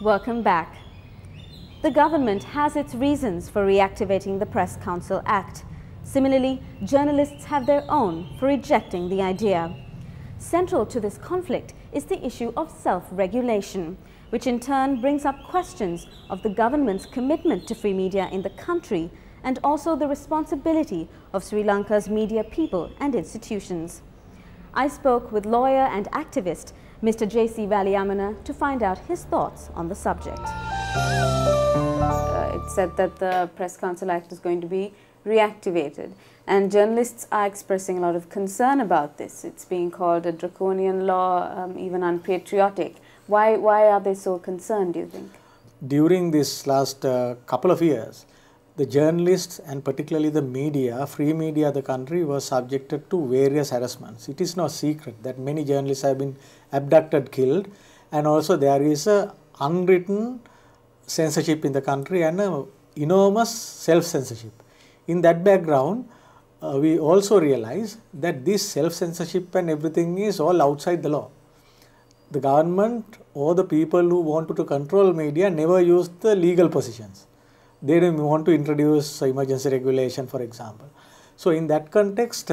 Welcome back. The government has its reasons for reactivating the Press Council Act. Similarly, journalists have their own for rejecting the idea. Central to this conflict is the issue of self-regulation, which in turn brings up questions of the government's commitment to free media in the country and also the responsibility of Sri Lanka's media people and institutions. I spoke with lawyer and activist Mr. J.C. Valiamana to find out his thoughts on the subject. It's said that the Press Council Act is going to be reactivated, and journalists are expressing a lot of concern about this. It's being called a draconian law, even unpatriotic. Why are they so concerned, do you think? During this last couple of years, the journalists and particularly the media, free media of the country, was subjected to various harassments. It is no secret that many journalists have been abducted, killed, and also there is a unwritten censorship in the country and an enormous self-censorship. In that background, we also realize that this self-censorship and everything is all outside the law. The government or the people who wanted to control media never used the legal positions. They didn't want to introduce emergency regulation, for example. So in that context,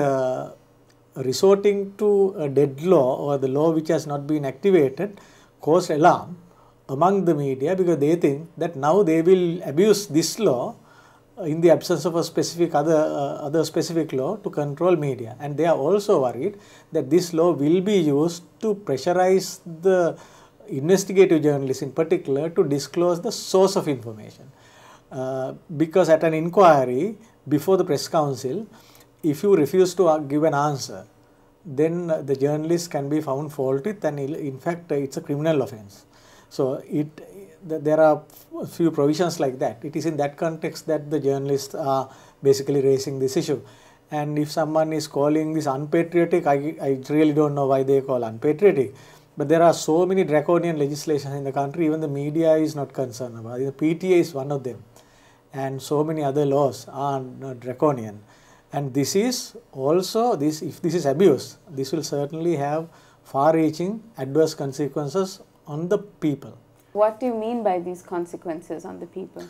resorting to a dead law or the law which has not been activated caused alarm among the media, because they think that now they will abuse this law in the absence of a specific other specific law to control media. And they are also worried that this law will be used to pressurize the investigative journalists in particular to disclose the source of information. Because at an inquiry before the Press Council, if you refuse to give an answer, then the journalist can be found fault with, and in fact it's a criminal offence. So there are a few provisions like that. It is in that context that the journalists are basically raising this issue. And if someone is calling this unpatriotic, I really don't know why they call unpatriotic. But there are so many draconian legislations in the country, even the media is not concerned about it. The PTA is one of them. And so many other laws are draconian. And this is also, if this is abuse, this will certainly have far-reaching adverse consequences on the people. What do you mean by these consequences on the people?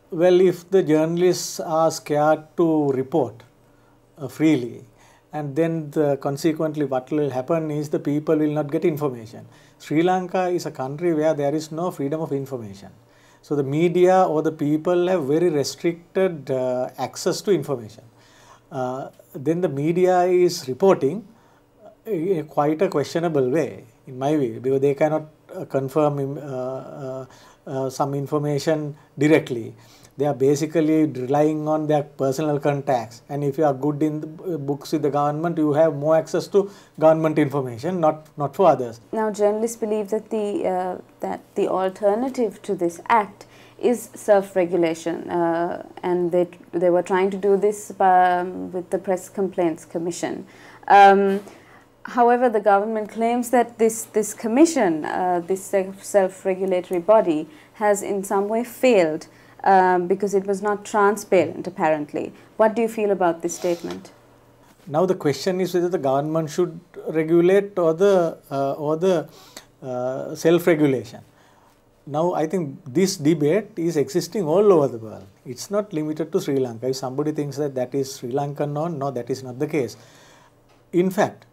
Well, if the journalists are scared to report freely, and then consequently what will happen is the people will not get information. Sri Lanka is a country where there is no freedom of information. So the media or the people have very restricted access to information. Then the media is reporting in quite a questionable way, in my view, because they cannot confirm some information directly. They are basically relying on their personal contacts, and if you are good in the books with the government, you have more access to government information, not for others. Now, journalists believe that the alternative to this act is self-regulation, and they were trying to do this with the Press Complaints Commission. However, the government claims that this commission, this self-regulatory body, has in some way failed because it was not transparent, apparently. What do you feel about this statement? Now the question is whether the government should regulate or the self-regulation. Now I think this debate is existing all over the world. It's not limited to Sri Lanka. If somebody thinks that that is Sri Lankan, no, that is not the case. In fact,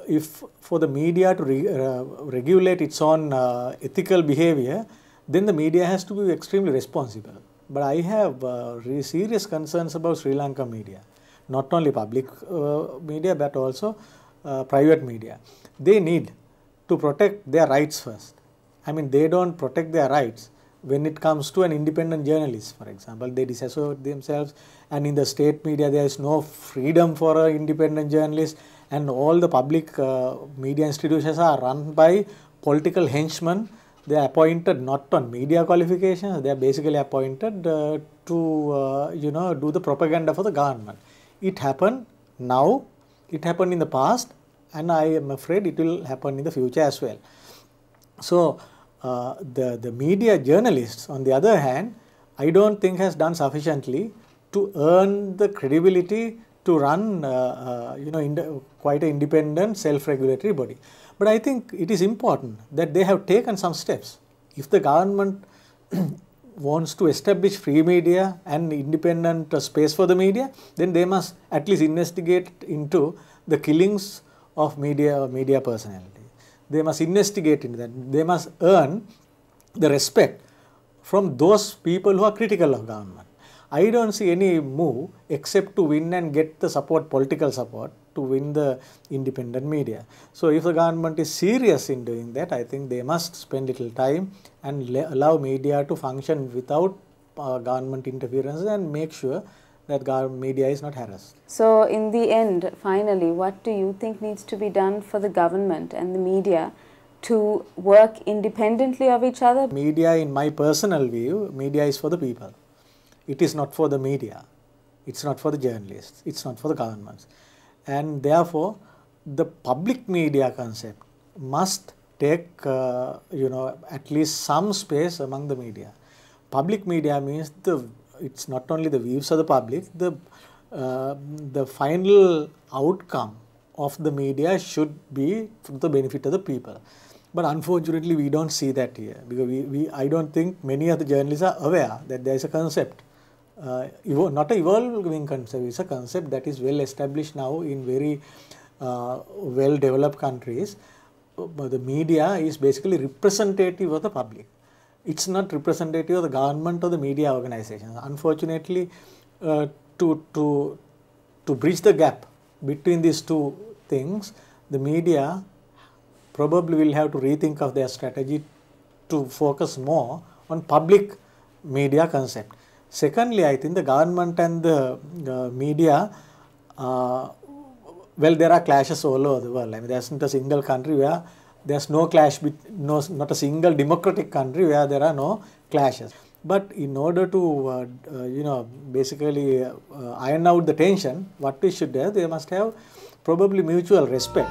if for the media to regulate its own ethical behavior, then the media has to be extremely responsible. But I have really serious concerns about Sri Lanka media, not only public media but also private media. They need to protect their rights first. I mean, they don't protect their rights when it comes to an independent journalist, for example. They disassociate themselves, and in the state media there is no freedom for an independent journalist, and all the public media institutions are run by political henchmen. They are appointed not on media qualifications, they are basically appointed to do the propaganda for the government. It happened now, it happened in the past, and I am afraid it will happen in the future as well. So the media journalists, on the other hand, I don't think has done sufficiently to earn the credibility to run quite an independent self-regulatory body. But I think it is important that they have taken some steps If the government wants to establish free media and independent space for the media, then they must at least investigate into the killings of media personality. They must investigate into that. They must earn the respect from those people who are critical of government. I don't see any move except to win and get the support, political support, to win the independent media. So if the government is serious in doing that, I think they must spend little time and allow media to function without government interference and make sure that media is not harassed. So in the end, finally, what do you think needs to be done for the government and the media to work independently of each other? Media, in my personal view, media is for the people. It is not for the media. It's not for the journalists. It's not for the governments. And therefore, the public media concept must take, at least some space among the media. Public media means it's not only the views of the public, the final outcome of the media should be for the benefit of the people. But unfortunately, we don't see that here, because I don't think many of the journalists are aware that there is a concept, not an evolving concept, it's a concept that is well established now in very well developed countries. But the media is basically representative of the public. It's not representative of the government or the media organizations. Unfortunately, to bridge the gap between these two things, the media probably will have to rethink of their strategy to focus more on public media concept. Secondly, I think the government and the media, there are clashes all over the world. I mean, there isn't a single country where there's no clash, not a single democratic country where there are no clashes. But in order to, basically iron out the tension, what we should have, they must have probably mutual respect.